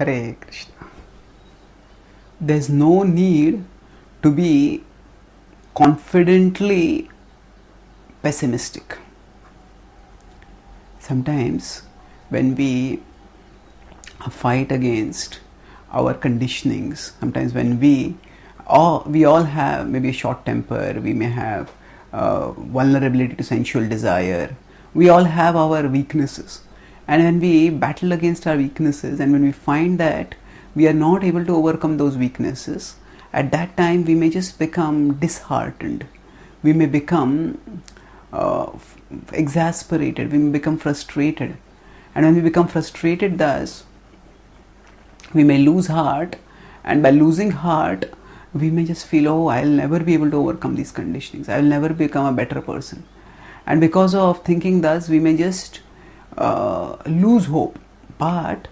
Hare Krishna. There's no need to be confidently pessimistic. Sometimes when we fight against our conditionings, sometimes when we all have maybe a short temper, we may have vulnerability to sensual desire, we all have our weaknesses, and when we battle against our weaknesses and when we find that we are not able to overcome those weaknesses, at that time we may just become disheartened, we may become exasperated, we may become frustrated, and when we become frustrated thus we may lose heart, and by losing heart we may just feel, oh, I'll never be able to overcome these conditionings, I'll never become a better person, and because of thinking thus we may just lose hope. But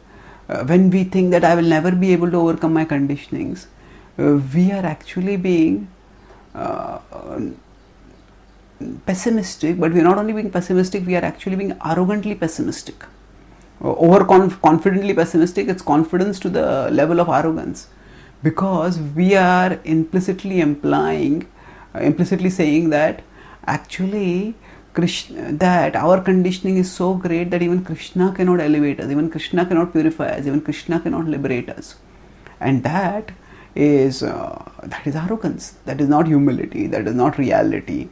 when we think that I will never be able to overcome my conditionings, we are actually being pessimistic, but we are not only being pessimistic, we are actually being arrogantly pessimistic. Confidently pessimistic, it's confidence to the level of arrogance, because we are implicitly saying that actually that our conditioning is so great that even Krishna cannot elevate us, even Krishna cannot purify us, even Krishna cannot liberate us, and that is arrogance. That is not humility, that is not reality,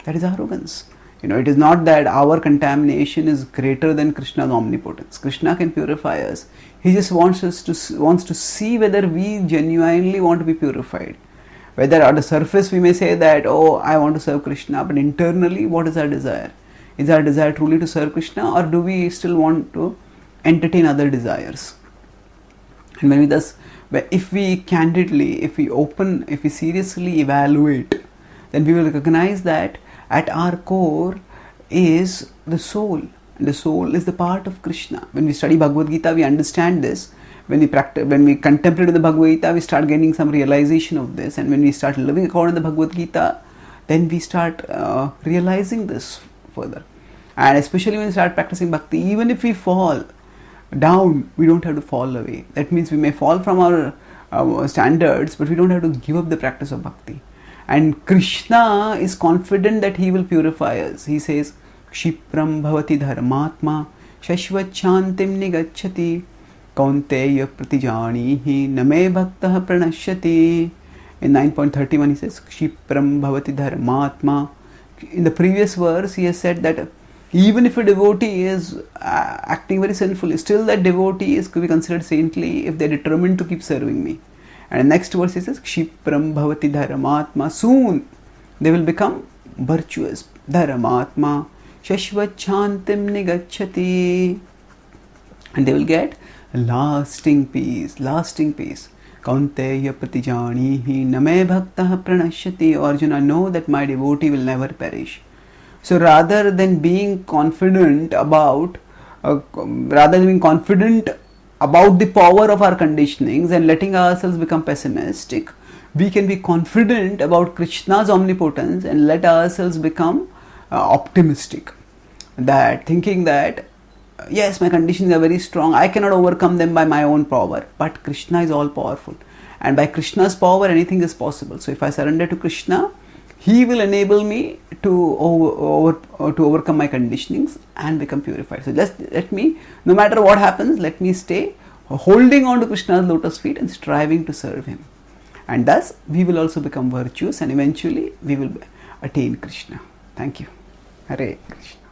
that is arrogance. It is not that our contamination is greater than Krishna's omnipotence. Krishna can purify us. He just wants to see whether we genuinely want to be purified. Whether at the surface we may say that, oh, I want to serve Krishna, but internally what is our desire? Is our desire truly to serve Krishna, or do we still want to entertain other desires? And when we thus, if we candidly, if we seriously evaluate, then we will recognize that at our core is the soul, and the soul is the part of Krishna. When we study Bhagavad-gita, we understand this. When we contemplate the Bhagavad-gita, we start getting some realization of this, and when we start living according to the Bhagavad-gita, then we start realizing this further. And especially when we start practicing bhakti, even if we fall down, we don't have to fall away. That means we may fall from our standards, but we don't have to give up the practice of bhakti. And Krishna is confident that he will purify us. He says, Kshipram bhavati dharmatma shashvachantim nigacchati kaunteya pratijanihi name bhaktah pranashyati. In 9.31 he says, Kshipram bhavati dharmatma. In the previous verse he has said that even if a devotee is acting very sinfully, still that devotee is to be considered saintly if they are determined to keep serving me. And next verse he says, Kshipram bhavati dharmatma. Soon they will become virtuous. Dharmatma shashvachantim nigacchati. And they will get lasting peace. Kaunteya pratijanihi name bhaktah pranashyati. Arjuna, know that my devotee will never perish. So rather than being confident about the power of our conditionings and letting ourselves become pessimistic, we can be confident about Krishna's omnipotence and let ourselves become optimistic. That thinking that yes, my conditions are very strong, I cannot overcome them by my own power, but Krishna is all powerful, and by Krishna's power anything is possible. So if I surrender to Krishna, he will enable me to overcome my conditionings and become purified. So just let me, no matter what happens, let me stay holding on to Krishna's lotus feet and striving to serve him. And thus we will also become virtuous, and eventually we will attain Krishna. Thank you. Hare Krishna.